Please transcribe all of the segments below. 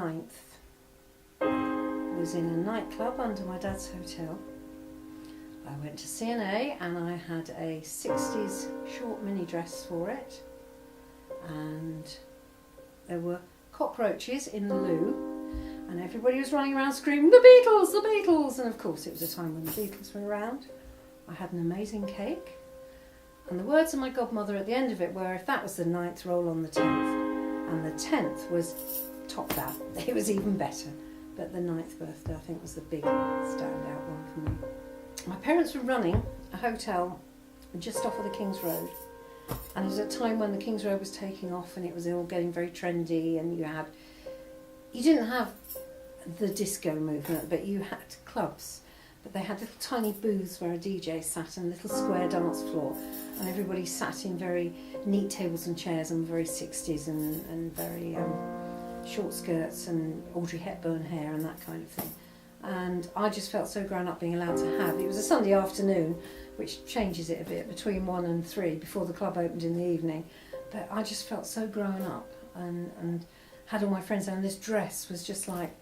9th was in a nightclub under my dad's hotel. I went to CNA and I had a 60s short mini dress for it, and there were cockroaches in the loo and everybody was running around screaming, "The Beatles, the Beatles!" And of course it was a time when the Beatles were around. I had an amazing cake, and the words of my godmother at the end of it were, if that was the 9th, roll on the 10th. And the 10th was top that. It was even better. But the 9th birthday, I think, was the big standout one for me. My parents were running a hotel just off of the King's Road. And it was a time when the King's Road was taking off and it was all getting very trendy, and you didn't have the disco movement, but you had clubs. But they had little tiny booths where a DJ sat and a little square dance floor, and everybody sat in very neat tables and chairs and very 60s and very short skirts and Audrey Hepburn hair and that kind of thing. And I just felt so grown up being allowed to have. It was a Sunday afternoon, which changes it a bit, between 1 and 3 before the club opened in the evening. But I just felt so grown up and had all my friends there, and this dress was just like,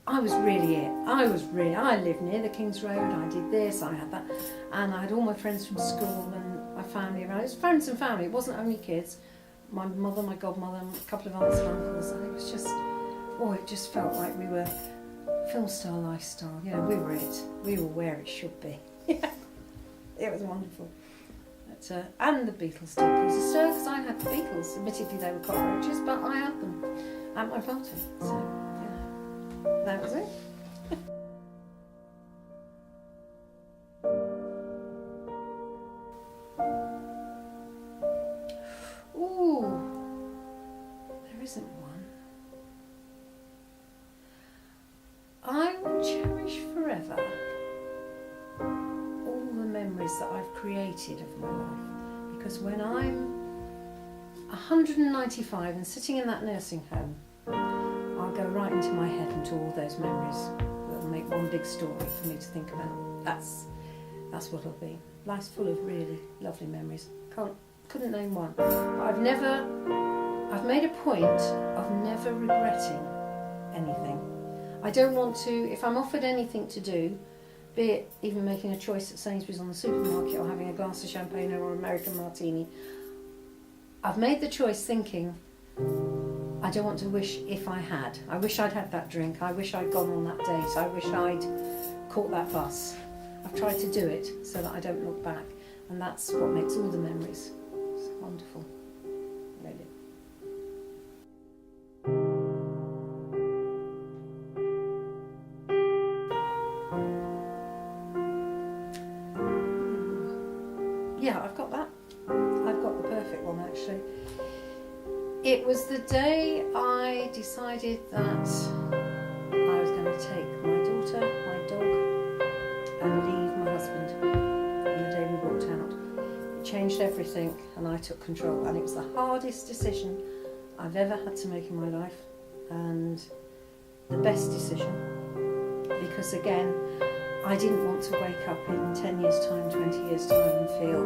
I was really it. I lived near the King's Road, I did this, I had that, and I had all my friends from school and my family around. It was friends and family, it wasn't only kids. My mother, my godmother, and a couple of aunts and uncles, and it was just, it just felt like we were film star lifestyle. You know, we were it. We were where it should be. Yeah, it was wonderful. But, and the Beatles did cause a stir, because I had the Beatles. Admittedly, they were cockroaches, but I had them at my party. So. That was it. Ooh, there isn't one. I will cherish forever all the memories that I've created of my life, because when I'm 195 and sitting in that nursing home, I'll go right into my head into all those memories. That'll make one big story for me to think about. That's what it'll be. Life's full of really lovely memories. Couldn't name one. I've made a point of never regretting anything. I don't want to, if I'm offered anything to do, be it even making a choice at Sainsbury's on the supermarket or having a glass of champagne or an American martini, I've made the choice thinking, I don't want to wish if I had. I wish I'd had that drink. I wish I'd gone on that date. I wish I'd caught that bus. I've tried to do it so that I don't look back. And that's what makes all the memories. It's wonderful, really. Yeah, I've got that. I've got the perfect one, actually. It was the day I decided that I was going to take my daughter, my dog, and leave my husband. And the day we walked out, it changed everything, and I took control. And it was the hardest decision I've ever had to make in my life, and the best decision, because again, I didn't want to wake up in 10 years' time, 20 years' time and feel,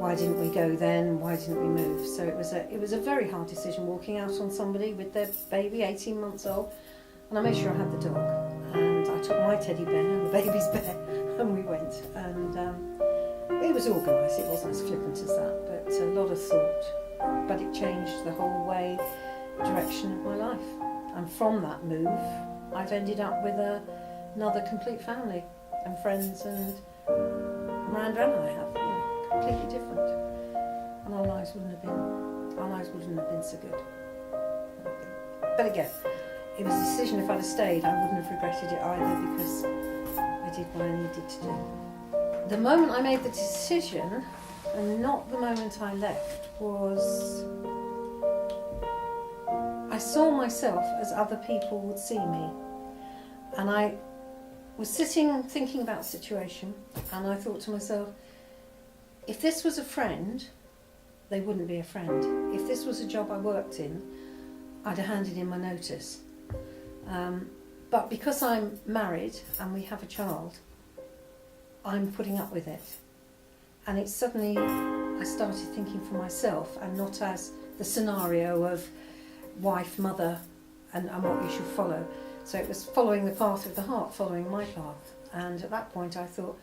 why didn't we go then? Why didn't we move? So it was a very hard decision, walking out on somebody with their baby, 18 months old, and I made sure I had the dog, and I took my teddy bear and the baby's bear, and we went, and it was organised. It wasn't as flippant as that, but a lot of thought. But it changed the whole direction of my life, and from that move, I've ended up with another complete family and friends, and Miranda and I have. Completely different, and our lives wouldn't have been so good. But again, it was a decision. If I'd have stayed, I wouldn't have regretted it either, because I did what I needed to do. The moment I made the decision, and not the moment I left, was I saw myself as other people would see me, and I was sitting thinking about the situation, and I thought to myself, if this was a friend, they wouldn't be a friend. If this was a job I worked in, I'd have handed in my notice. But because I'm married and we have a child, I'm putting up with it. And it's suddenly, I started thinking for myself, and not as the scenario of wife, mother, and what you should follow. So it was following the path of the heart, following my path. And at that point I thought,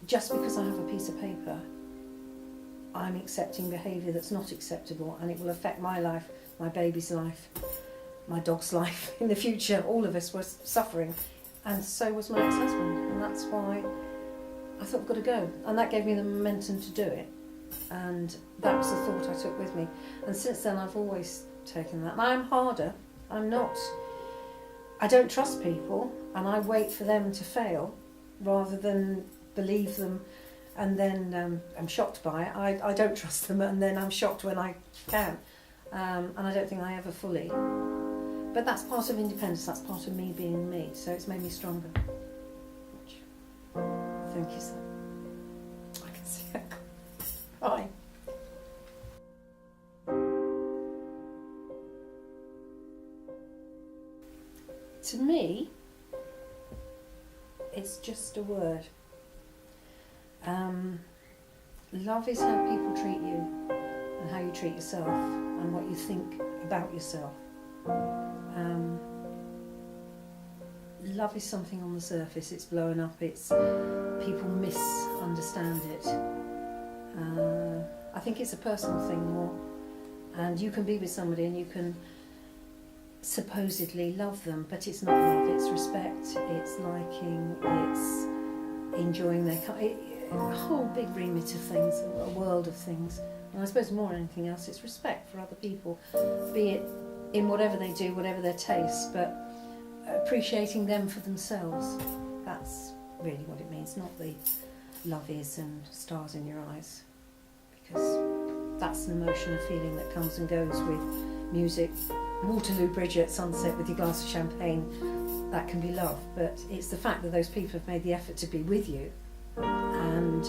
just because I have a piece of paper, I'm accepting behaviour that's not acceptable, and it will affect my life, my baby's life, my dog's life in the future. All of us were suffering, and so was my ex-husband, and that's why I thought I've got to go. And that gave me the momentum to do it, and that was the thought I took with me. And since then I've always taken that. And I'm harder. I don't trust people, and I wait for them to fail rather than believe them and then I'm shocked by it. I don't trust them, and then I'm shocked when I can. And I don't think I ever fully. But that's part of independence, that's part of me being me, so it's made me stronger. Thank you, sir. I can see it. Bye. To me, it's just a word. Love is how people treat you and how you treat yourself and what you think about yourself. Love is something on the surface, it's blowing up, it's people misunderstand it. I think it's a personal thing more, and you can be with somebody and you can supposedly love them, but it's not love, it's respect, it's liking, it's enjoying their a whole big remit of things, a world of things. And I suppose more than anything else, it's respect for other people, be it in whatever they do, whatever their tastes, but appreciating them for themselves. That's really what it means, not the love is and stars in your eyes, because that's an emotion, a feeling that comes and goes with music. Waterloo Bridge at sunset with your glass of champagne, that can be love, but it's the fact that those people have made the effort to be with you and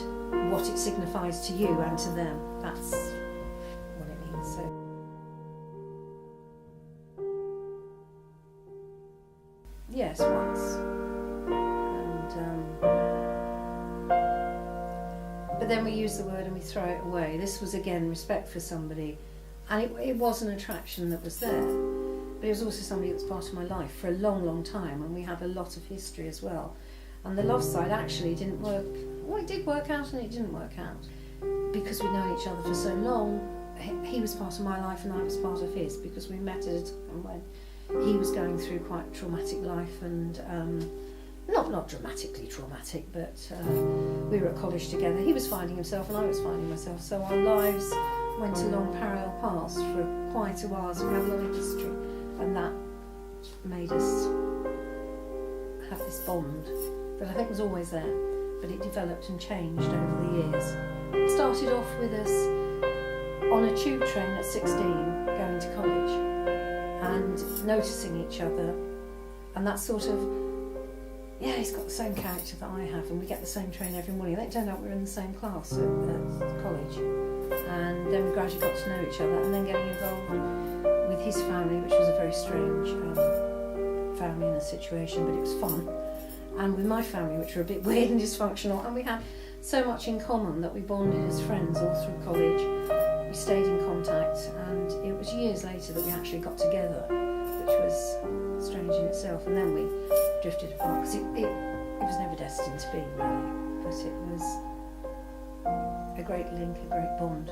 what it signifies to you and to them. That's what it means. So yes, once. But then we use the word and we throw it away. This was again respect for somebody, and it was an attraction that was there, but it was also somebody that was part of my life for a long, long time, and we had a lot of history as well. And the love side actually didn't work. Well, it did work out and it didn't work out, because we'd known each other for so long. He was part of my life and I was part of his, because we met at a time when he was going through quite a traumatic life, and not dramatically traumatic, but we were at college together. He was finding himself and I was finding myself, so our lives went along parallel paths for quite a while, so we had a lot of history, and that made us have this bond that I think was always there, but it developed and changed over the years. It started off with us on a tube train at 16 going to college and noticing each other, and that sort of, yeah, he's got the same character that I have, and we get the same train every morning. Then it turned out we were in the same class at college, and then we gradually got to know each other, and then getting involved with his family, which was a very strange family in a situation, but it was fun, and with my family, which were a bit weird and dysfunctional, and we had so much in common that we bonded as friends all through college. We stayed in contact, and it was years later that we actually got together, which was strange in itself, and then we drifted apart, because it was never destined to be, really, but it was a great link, a great bond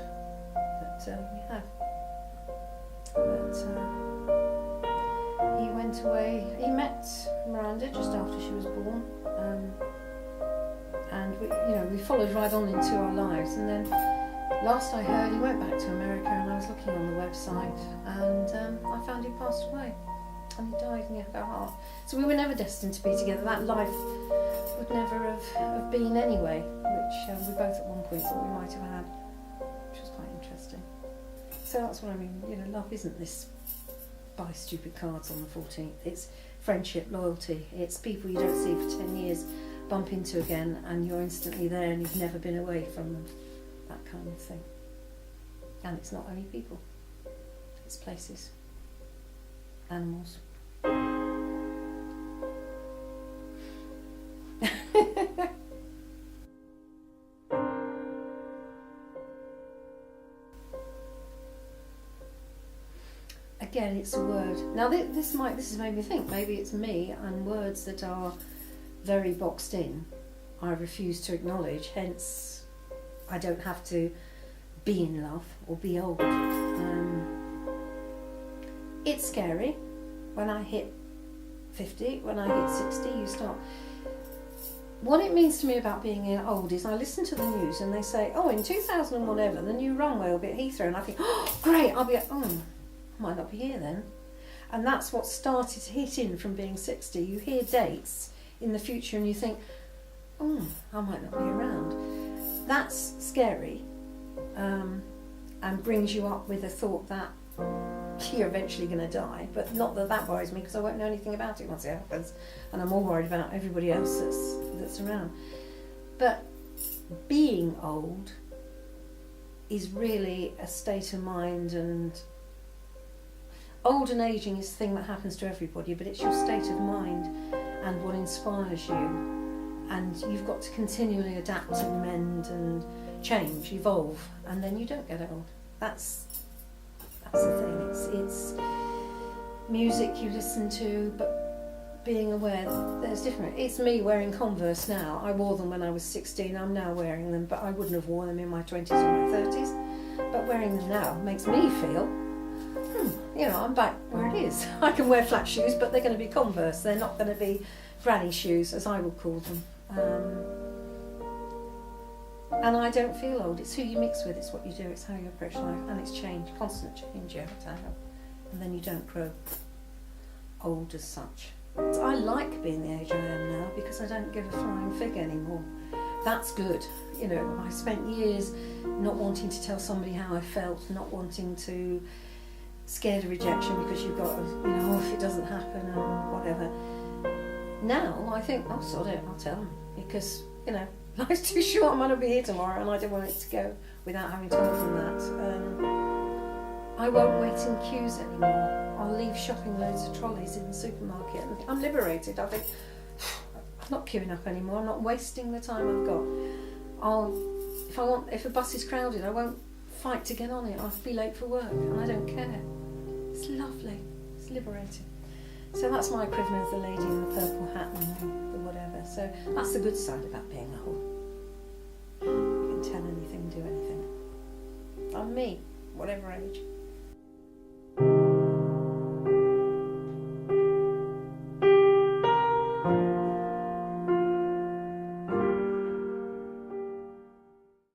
that we had. But he went away, he met Miranda just after she was born, and we followed right on into our lives, and then last I heard he went back to America, and I was looking on the website, and I found he passed away. And he died and he had a heart. So we were never destined to be together. That life would never have been anyway, which we both at one point thought we might have had, which was quite interesting. So that's what I mean, love isn't this buy stupid cards on the 14th. It's friendship, loyalty. It's people you don't see for 10 years, bump into again, and you're instantly there and you've never been away from them. That kind of thing. And it's not only people, it's places. Animals. again, it's a word. Now this has made me think. Maybe it's me and words that are very boxed in. I refuse to acknowledge. Hence, I don't have to be in love or be old. It's scary when I hit 50. When I hit 60, you start. What it means to me about being old is I listen to the news and they say, oh, in 2000 and whatever, the new runway will be at Heathrow, and I think, oh, great, I'll be at, I might not be here then. And that's what started to hit in from being 60. You hear dates in the future and you think, oh, I might not be around. That's scary, and brings you up with a thought that you're eventually going to die, but not that worries me because I won't know anything about it once it happens, and I'm more worried about everybody else that's around. But being old is really a state of mind, and old and ageing is a thing that happens to everybody, but it's your state of mind and what inspires you, and you've got to continually adapt and mend and change, evolve, and then you don't get old. That's the thing. It's music you listen to, but being aware that there's different. It's me wearing Converse now. I wore them when I was 16. I'm now wearing them, but I wouldn't have worn them in my 20s or my 30s. But wearing them now makes me feel, I'm back where it is. I can wear flat shoes, but they're going to be Converse. They're not going to be granny shoes, as I would call them. And I don't feel old. It's who you mix with, it's what you do, it's how you approach life, and it's change, constant change you have to have. And then you don't grow old as such. So I like being the age I am now because I don't give a flying fig anymore. That's good. I spent years not wanting to tell somebody how I felt, not wanting to, scared of rejection because you've got, if it doesn't happen or whatever. Now I think, oh, sod it, I'll tell them because, life's too short, I might not be here tomorrow, and I don't want it to go without having told them that. I won't wait in queues anymore. I'll leave shopping loads of trolleys in the supermarket, and I'm liberated. I think, I'm not queuing up anymore, I'm not wasting the time I've got. If a bus is crowded, I won't fight to get on it. I'll be late for work, and I don't care. It's lovely, it's liberating. So that's my equivalent of the lady in the purple hat and the whatever. So that's the good side about being old. You can tell anything, do anything. I'm me, whatever age.